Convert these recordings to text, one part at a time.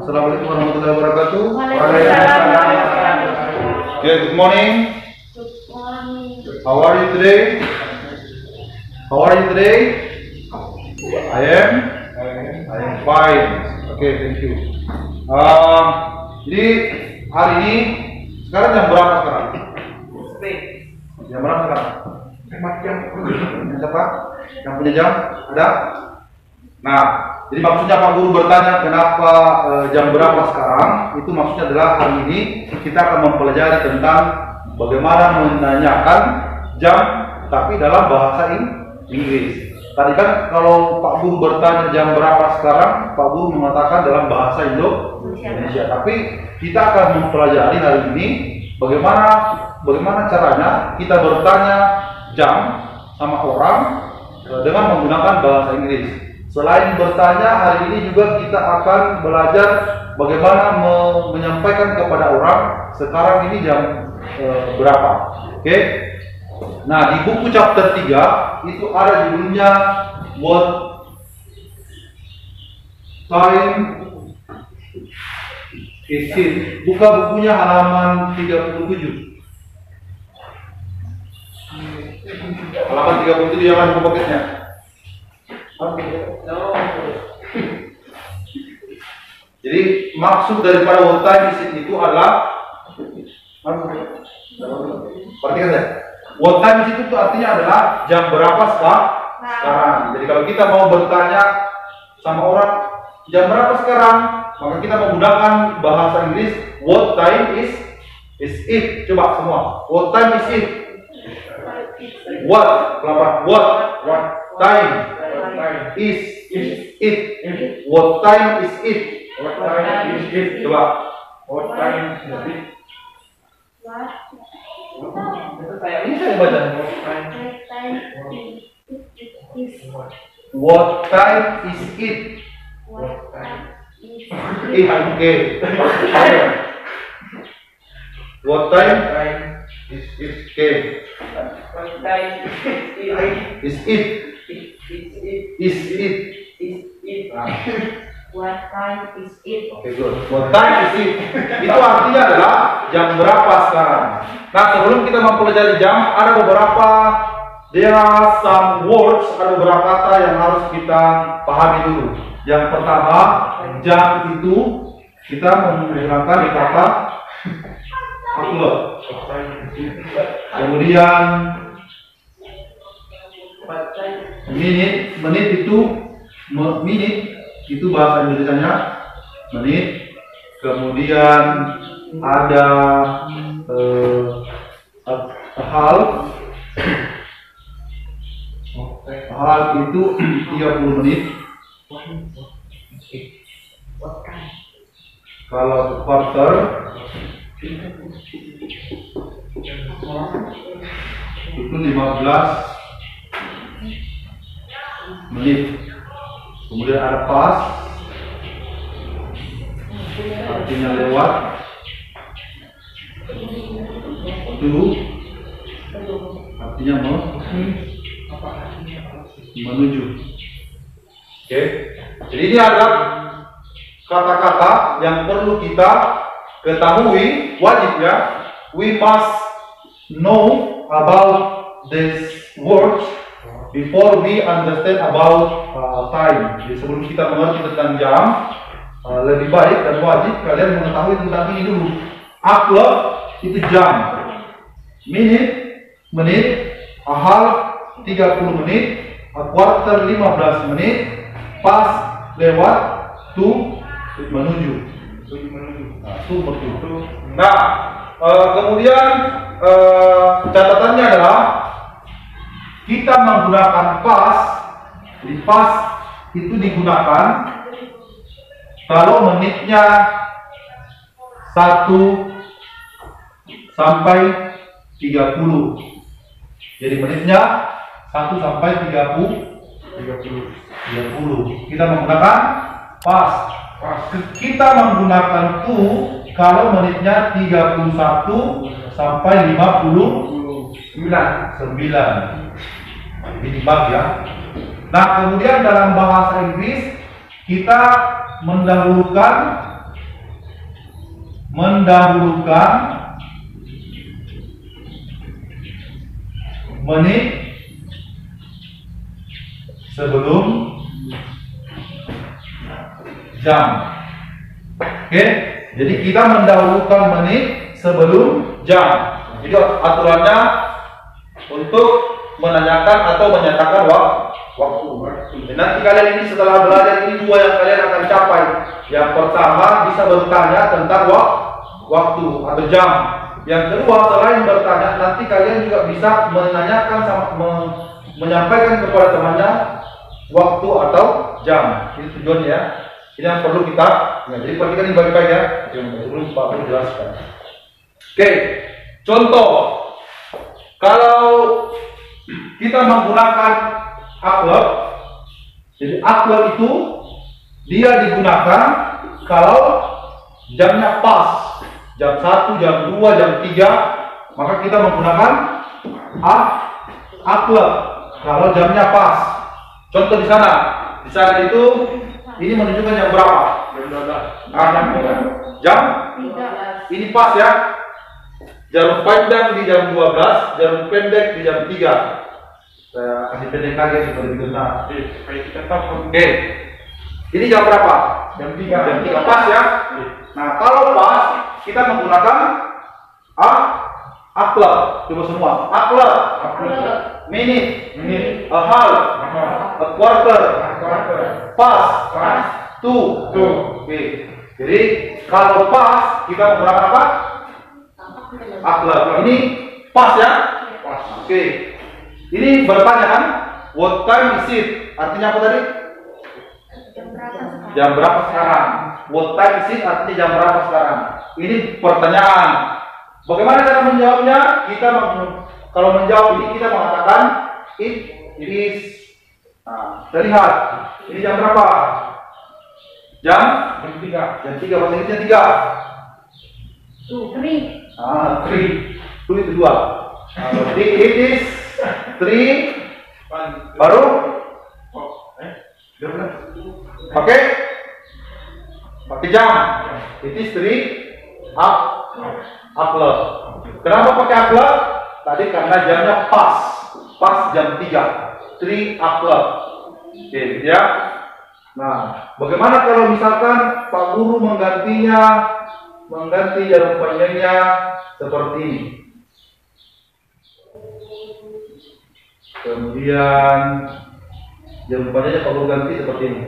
Assalamualaikum warahmatullahi wabarakatuh. Waalaikumsalam. Okay, good morning. How are you today? I am fine. Okay, thank you. Jadi hari ini sekarang jam berapa sekarang? Jam berapa sekarang? Siapa? Yang punya jam? Ada? Nah, jadi maksudnya Pak Guru bertanya kenapa jam berapa sekarang? Itu maksudnya adalah hari ini kita akan mempelajari tentang bagaimana menanyakan jam tapi dalam bahasa Inggris. Tadi kan kalau Pak Guru bertanya jam berapa sekarang, Pak Guru mengatakan dalam bahasa Indonesia. Tapi kita akan mempelajari hari ini bagaimana caranya kita bertanya jam sama orang dengan menggunakan bahasa Inggris. Selain bertanya, hari ini juga kita akan belajar bagaimana menyampaikan kepada orang sekarang ini jam berapa. Oke? Nah, di buku chapter 3 itu ada judulnya What Time Is It. Buka bukunya halaman 37. Halaman 37 yang buku paketnya. Jadi maksud daripada what time is it itu adalah perhatikan ya. What time is it itu artinya adalah jam berapa sekarang. Jadi kalau kita mau bertanya sama orang jam berapa sekarang, maka kita menggunakan bahasa Inggris what time is it. Coba semua. What time is it? What time is it? What time is it? Coba. What time is it? Ini saya baca. What time is it? Okay. What time is it? Okay. Is it? What time is it? Oke, good. What time is it? Itu artinya adalah jam berapa sekarang. Nah, sebelum kita mempelajari jam, ada beberapa there are some words, ada beberapa kata yang harus kita pahami dulu. Yang pertama, jam itu kita menggunakan kata o'clock. Kemudian menit itu bahasa Indonesianya menit. Kemudian ada hal itu 30 menit. Kalau quarter itu 15 menit. Kemudian ada pas, artinya lewat. To, artinya menuju. Oke. Jadi ini adalah kata-kata yang perlu kita ketahui, wajib ya. We must know about these words before we understand about time. Jadi sebelum kita mengerti tentang jam, lebih baik dan wajib kalian mengetahui tentang ini dulu. O'clock itu jam, menit, half 30 menit, a quarter 15 menit, pas lewat, to menuju. Nah, kemudian catatannya adalah kita menggunakan pas. Jadi pas itu digunakan kalau menitnya 1 sampai 30. Jadi menitnya 1 sampai 30. Kita menggunakan pas. Kita menggunakan to kalau menitnya 31 sampai 59. Ini bab ya. Nah, kemudian dalam bahasa Inggris kita mendahulukan mendahulukan menit sebelum jam. Oke, jadi kita mendahulukan menit sebelum jam. Jadi aturannya untuk menanyakan atau menyatakan waktu. Dan nanti kalian ini setelah belajar ini dua yang kalian akan capai. Yang pertama bisa bertanya tentang waktu atau jam. Yang kedua selain bertanya nanti kalian juga bisa menanyakan sama menyampaikan kepada temannya waktu atau jam. Ini tujuannya ya. Ini yang perlu kita jadi perhatikan ini baik-baik ya. Sebelum Pak Guru jelaskan. Oke, contoh kalau kita menggunakan upload, jadi upload itu dia digunakan kalau jamnya pas, jam 1, jam 2, jam 3, maka kita menggunakan upload kalau jamnya pas. Contoh di sana itu ini menunjukkan jam berapa? Jam ini pas ya. Jarum panjang di jam 12, jarum pendek di jam 3. Saya kasih pendek lagi supaya lebih benar. Oke. Ini jam berapa? Jam 3. Jam 3 pas ya. Nah, kalau pas kita menggunakan upload. Coba semua. Upload. Minute. A half. A quarter. Pas. Two. Oke. Jadi kalau pas kita menggunakan apa? Upload. Ini pas ya? Pas. Oke. Ini bertanya kan? What time is it? Artinya apa tadi? Jam berapa sekarang? What time is it? Artinya jam berapa sekarang? Ini pertanyaan. Bagaimana cara menjawabnya? Kita kalau menjawab ini kita mengatakan it is. Nah, kita lihat. Ini jam berapa? Jam 3. Jam 3. Bahasa Inggrisnya 3. 3. 3 itu 2. Berarti it is 3 baru pakai jam. It is 3 upload. Kenapa pakai upload? Tadi karena jamnya pas jam 3. 3 upload. Oke ya. Nah, bagaimana kalau misalkan Pak Guru mengganti jarum panjangnya seperti ini. Kemudian jarum panjangnya Pak Guru ganti seperti ini.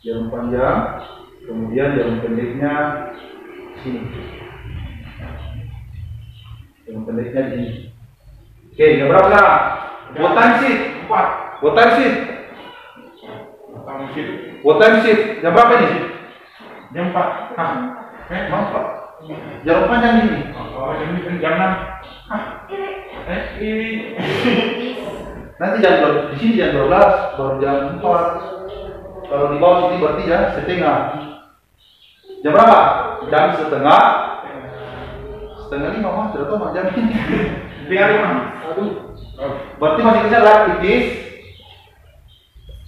Jarum panjang, kemudian jarum pendeknya sini. Jarum pendeknya di sini. Oke, jam berapa sekarang? What time is it? 4. What time is it? What time is it? Jam berapa ini? Jam 4. Jam 4. Jarum panjang ini. Oh, ini jam 6. Nanti jam di sini jam 12, baru jam 4. Kalau di bawah sini berarti jam setengah. Jam berapa? Jam setengah 5 mas, sudah tahu mas jam ini. Setengah 5. Aduh. Berarti masih bisa lah tipis.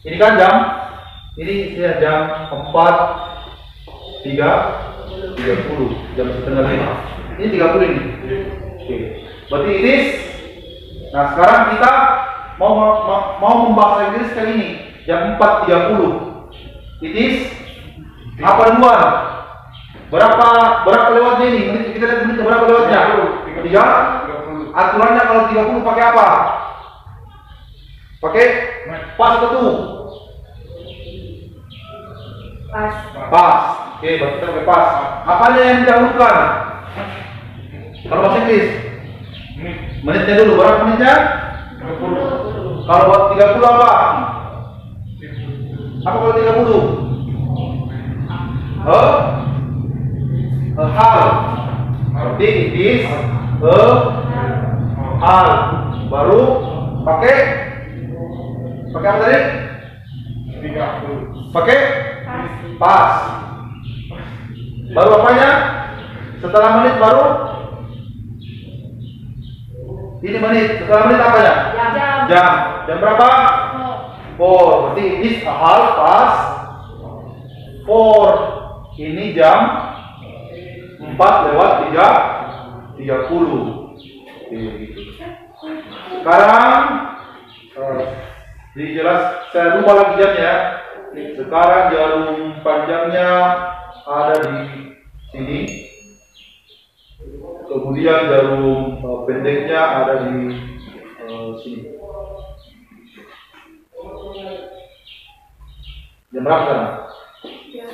Ini kan jam. Ini ya jam 4.30, jam setengah 5. Ini 30 ini. Oke. Berarti ini. Nah sekarang kita mau membahas Inggris kali ini jam 4.30. It is apa duluan? Berapa lewatnya ini? Kita lihat menit berapa lewatnya? 3. Aturannya kalau 30 pakai apa? Pakai pas betul. Pas. Oke, berarti kita pakai pas. Apanya yang didahulukan? Kalau bahasa Inggris? Menitnya dulu. Berapa menitnya? 30. Kalau buat 30 apa? Apa kalau 30? A half. Berarti it is a half. Baru pakai apa tadi? 30. Pakai pas. Baru apanya? Setelah menit baru ini menit. Setelah menit apanya? Jam. Jam berapa? 4. Berarti it is a half past 4. Ini jam 4 lewat 30. Oke, gitu. Sekarang dijelas saya rubah lagi jamnya. Sekarang jarum panjangnya ada di sini. Kemudian jarum pendeknya ada di sini. Jam berapa sekarang? Jam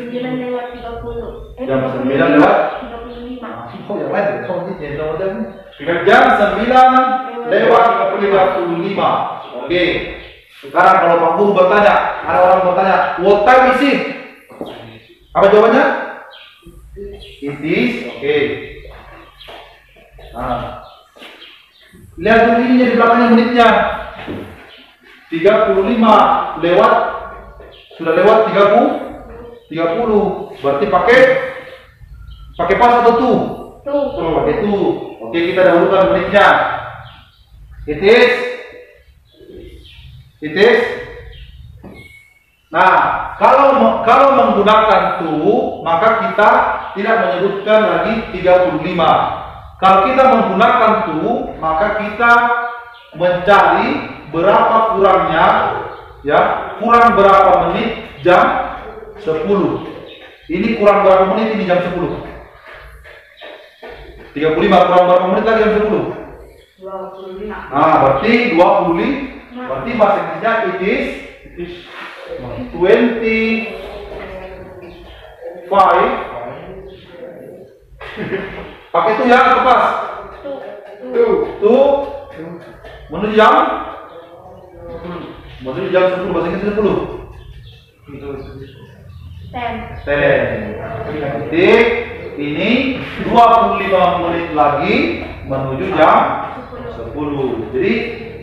9 lewat 30. Jam 9 lewat 35. Oh, yang lain. Jam 9 lewat 35. Oke. Sekarang kalau Pak Guru bertanya, ada orang bertanya, what time is it? Apa jawabannya? It is. Oke. Nah, lihat dulu ininya di belakangnya menitnya. 35 lewat, sudah lewat 30. Berarti pakai pas atau tuh? Pakai tuh. Oke, kita dahulukan menitnya. It is. Nah, kalau menggunakan tuh, maka kita tidak menyebutkan lagi 35. Kalau kita menggunakan tuh, maka kita mencari berapa kurangnya, ya, kurang berapa menit jam 10. Ini kurang berapa menit ini jam 10? 35 kurang berapa menit lagi jam 10? 25. Nah, berarti 20. Berarti bahasa Inggrisnya it is 25. Pakai itu ya, lepas. Tuh. Menuju jam 10, bahasa Inggris 10. 10. Titik. Ini 25 menit lagi menuju jam 10. Jadi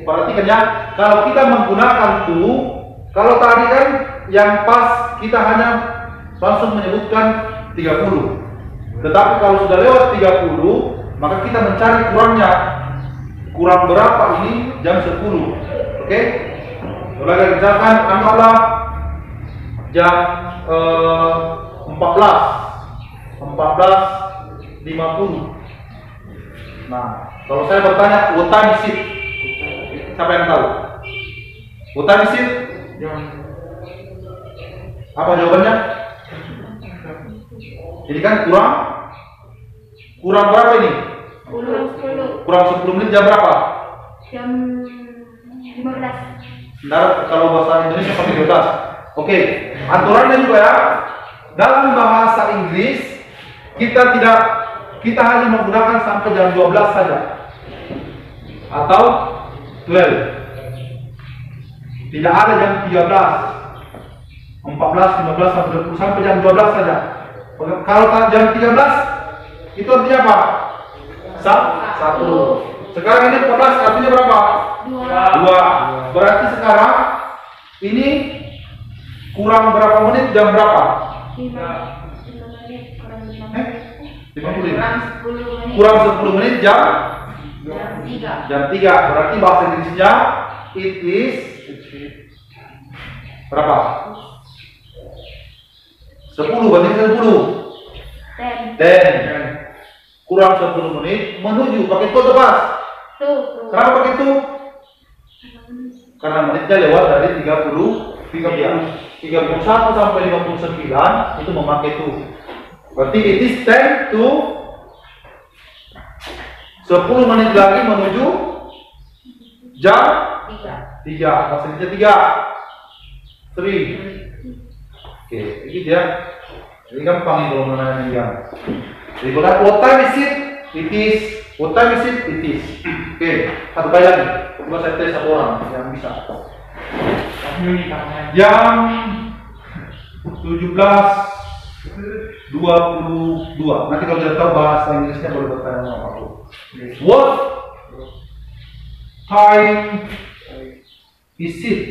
perhatikan ya, kalau kita menggunakan tuh, kalau tadi kan yang pas kita hanya langsung menyebutkan 30. Tetapi kalau sudah lewat 30, maka kita mencari kurangnya. Kurang berapa ini jam 10. Oke? Mulai misalkan anggaplah jam 14.50. Nah, kalau saya bertanya what time is it? Siapa yang tahu? What time is it? Apa jawabannya? Jadi kan kurang berapa ini? Kurang 10 menit jam berapa? Jam 15. Nah, kalau bahasa Indonesia pakai 12. Oke, aturannya juga ya. Dalam bahasa Inggris kita hanya menggunakan sampai jam 12 saja. Atau 12. Tidak ada jam 13. 14, 15 sampai 20 sampai jam 12 saja. Kalau jam 13 itu artinya apa? 1. Sekarang ini 14 artinya berapa? 2. Berarti sekarang ini kurang berapa menit jam berapa? 5 menit kurang 5 menit. 50. Kurang 10 menit jam 3. Jam 3. Berarti bahasa Inggrisnya it is berapa? 10. Berarti 10. 10. Kurang 10 menit menuju pakai tuh pas. Kenapa pakai itu? Karena menitnya lewat dari 31 sampai 59 itu memakai itu. Berarti it is 10 to 10 menit lagi menuju jam 3. Maksudnya 3. Oke, ini dia. Ini gampang kalau menanya jam. Jadi what time is it? It is. What time is it? It is. Oke, satu kali lagi. Coba saya tes satu orang yang bisa. Jam 17.22. Nanti kalau tidak tahu bahasa Inggrisnya boleh bertanya sama aku. What time is it?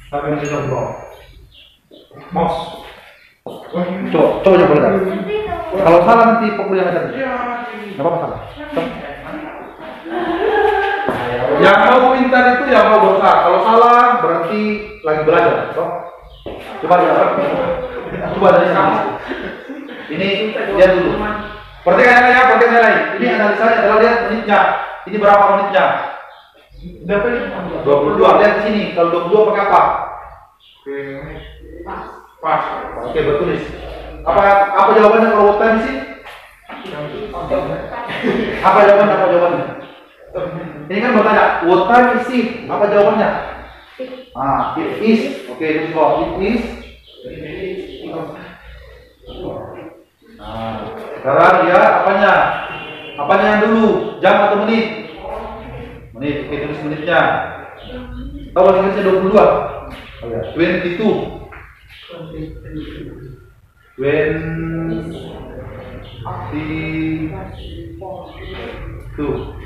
Siapa yang bisa jawab? Mas. Coba boleh tak? Kalau salah nanti pokoknya aja. Nggak apa-apa salah. Yang mau minta itu yang mau berusaha. Kalau salah berarti lagi belajar. Coba lihat. Coba dari sana. Ini dia dulu. Perhatikan yang lain, perhatikan yang lain. Ini analisanya adalah lihat menitnya. Ini berapa menitnya? 22. Lihat di sini. Kalau 22 pakai apa? Pas. Oke, bertulis. Apa jawabannya kalau what time sih? Apa jawabannya? Ini kan bertanya, what time is it? Apa jawabannya? It is. Oke, itu kok. It is. Sekarang dia apanya? Apanya yang dulu? Jam atau menit? Menit. Oke, tulis menitnya. Tahu bahasa Inggrisnya 22? Oh ya, 22.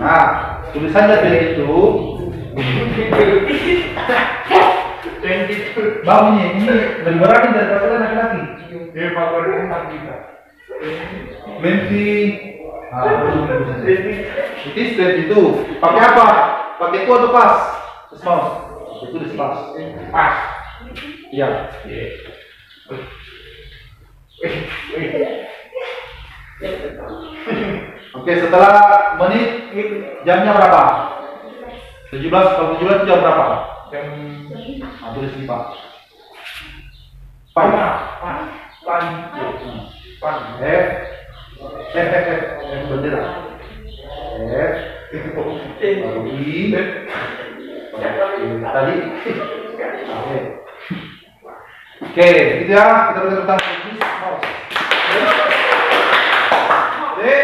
Nah, tulisannya 22. Bang, ini lebih berat nih dari kata laki-laki. Dia favorit kita. 20. It is 22. Pakai apa? Pakai itu atau pas? Mouse. Itu tulis pas. Pas. Iya. Oke, setelah menit jamnya berapa? 17. Kalau 17 jam berapa? Jam. Tulis ini Pak. Bendera. Tadi. Oke, gitu ya. Kita belajar tentang jadi,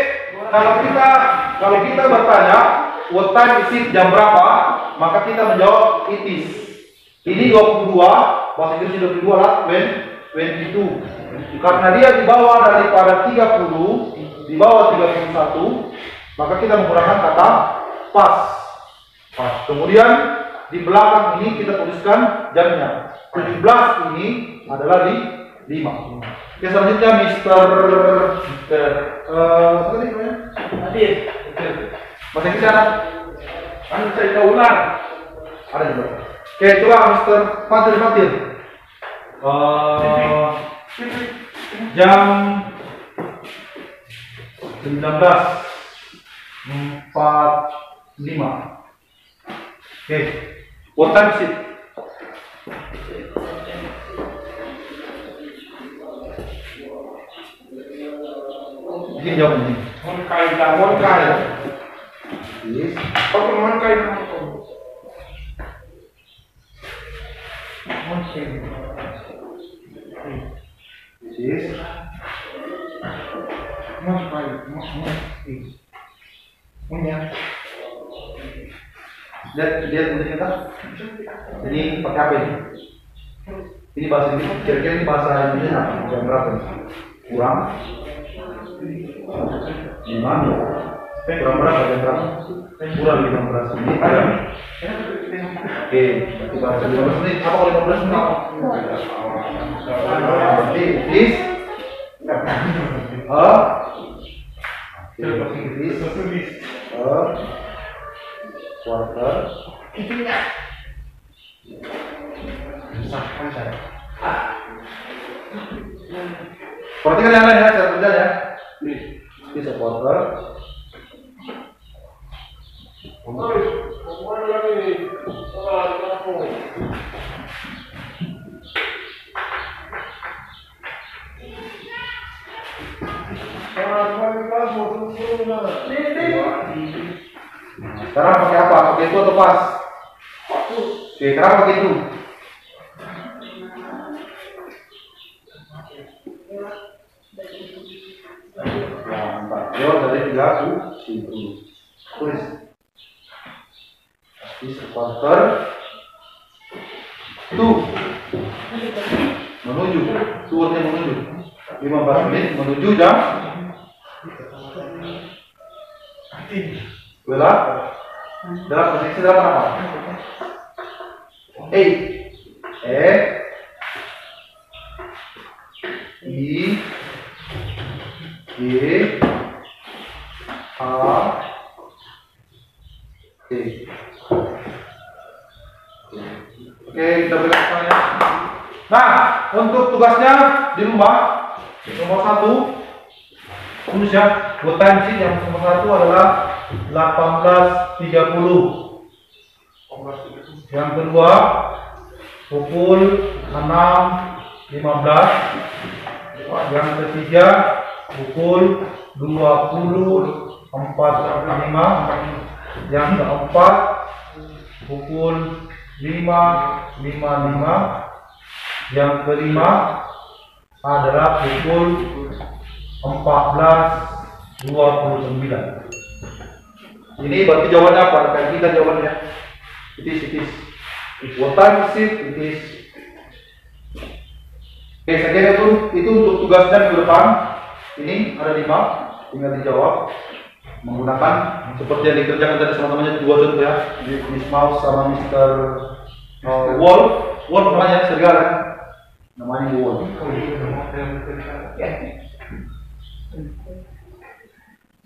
kalau kita bertanya what time is it, jam berapa, maka kita menjawab it is. Ini 22, bahasa Inggrisnya 22 lah, 22. Karena dia di bawah daripada 30, di bawah 31, maka kita menggunakan kata pas. Kemudian di belakang ini kita tuliskan jamnya. 17 ini adalah di 5. Oke, selanjutnya Mister apa tadi namanya? Adit. Bahasa Inggris ada? Kan cerita ular. Ada juga. Oke, coba Mister Fatir. Jam 19.45. Oke, what time is it? Ini jawab ini. Monkai. Yes. Monkai. Yes. Lihat bentuknya kan? Ini pakai apa ini? Ini bahasa Inggris. Kira-kira ini bahasa Indonesia apa? Jam berapa? Kurang 5. Kurang berapa jam berapa? Kurang 15 menit. Oke, berarti bahasa 15 menit. Apa kalau 15 menit? Berarti is quarter. Perhatikan yang lain ya, cara kerja ya. Is a quarter. Sekarang pakai apa? Pakai itu atau pas? Oke, sekarang pakai itu. Dari 30. Tulis. Is a quarter to menuju. Tuurnya menuju. 15 menit menuju jam. Bela. Dalam posisi dalam apa? I G A T. Oke, kita berikan ya. Nah, untuk tugasnya di rumah nomor 1 tulis ya, buat time sheet yang nomor 1 adalah 18.30. Yang kedua pukul 6.15. Yang ketiga pukul 20.45. Yang keempat pukul 5.55. Yang kelima adalah pukul 14.29. Ini berarti jawabannya apa? Kayak kita jawabannya. It is. What time is it? It is. Oke, saya kira itu untuk tugasnya minggu depan. Ini ada 5, tinggal dijawab menggunakan seperti yang dikerjakan tadi sama temannya 2 contoh ya, Miss Mouse sama Mr. Wolf namanya serigala, namanya Wolf.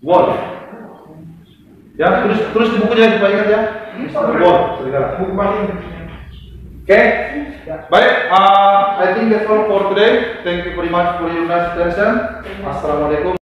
Wolf. Ya, tulis di bukunya supaya ingat ya. Mr. Wolf serigala. Oke, baik. I think that's all for today. Thank you very much for your nice attention. Assalamualaikum.